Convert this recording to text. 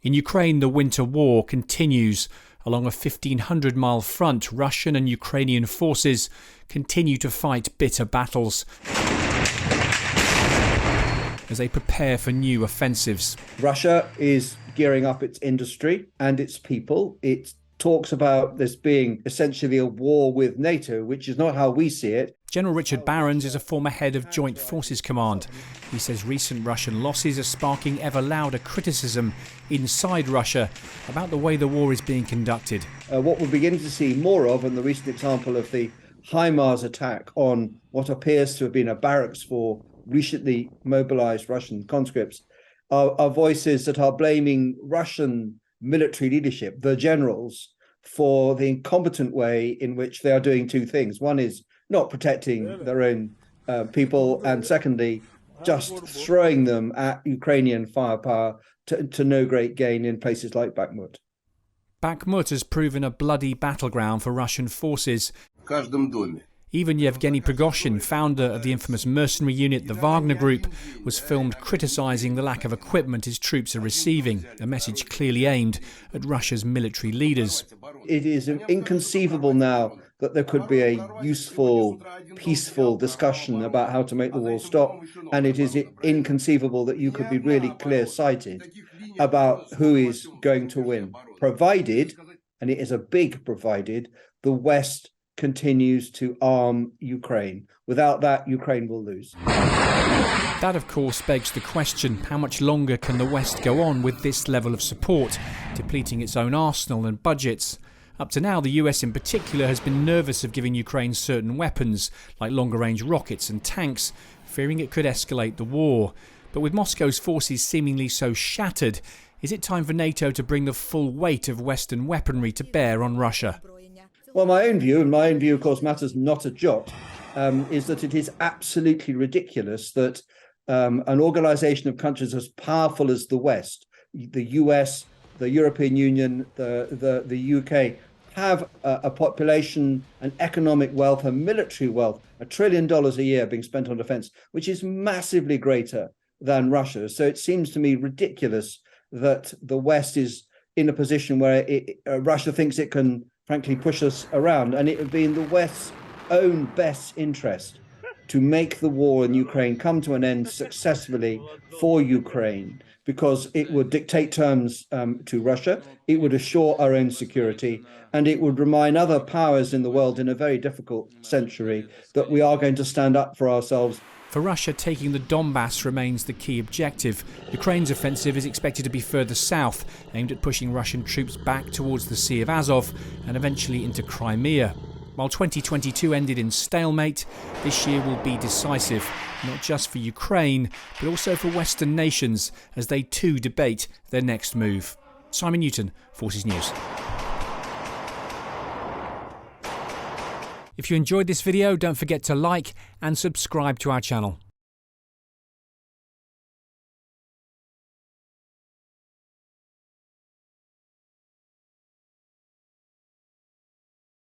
In Ukraine, the winter war continues. Along a 1,500-mile front, Russian and Ukrainian forces continue to fight bitter battles as they prepare for new offensives. Russia is gearing up its industry and its people. It talks about this being essentially a war with Nato, which is not how we see it. General Richard Barrons is a former head of Joint Forces Command. He says recent Russian losses are sparking ever louder criticism inside Russia about the way the war is being conducted. What we're beginning to see more of, and the recent example of the HIMARS attack on what appears to have been a barracks for recently mobilized Russian conscripts, are voices that are blaming Russian military leadership, the generals, for the incompetent way in which they are doing two things. One is not protecting their own people, and secondly, just throwing them at Ukrainian firepower to no great gain in places like Bakhmut. Bakhmut has proven a bloody battleground for Russian forces. Even Yevgeny Prigozhin, founder of the infamous mercenary unit, the Wagner Group, was filmed criticising the lack of equipment his troops are receiving, a message clearly aimed at Russia's military leaders. It is inconceivable now that there could be a useful, peaceful discussion about how to make the war stop, and it is inconceivable that you could be really clear-sighted about who is going to win, provided, and it is a big provided, the West continues to arm Ukraine. Without that, Ukraine will lose. That, of course, begs the question, how much longer can the West go on with this level of support, depleting its own arsenal and budgets? Up to now, the US in particular has been nervous of giving Ukraine certain weapons, like longer-range rockets and tanks, fearing it could escalate the war. But with Moscow's forces seemingly so shattered, is it time for NATO to bring the full weight of Western weaponry to bear on Russia? Well, my own view, of course, matters not a jot, is that it is absolutely ridiculous that an organization of countries as powerful as the West, the US, the European Union, the UK, have a population, an economic wealth, a military wealth, $1 trillion a year being spent on defense, which is massively greater than Russia. So it seems to me ridiculous that the West is in a position where Russia thinks it can, frankly, push us around. And it would be in the West's own best interest to make the war in Ukraine come to an end successfully for Ukraine, because it would dictate terms to Russia, it would assure our own security, and it would remind other powers in the world in a very difficult century that we are going to stand up for ourselves. For Russia, taking the Donbass remains the key objective. Ukraine's offensive is expected to be further south, aimed at pushing Russian troops back towards the Sea of Azov and eventually into Crimea. While 2022 ended in stalemate, this year will be decisive, not just for Ukraine, but also for Western nations, as they too debate their next move. Simon Newton, Forces News. If you enjoyed this video, don't forget to like and subscribe to our channel.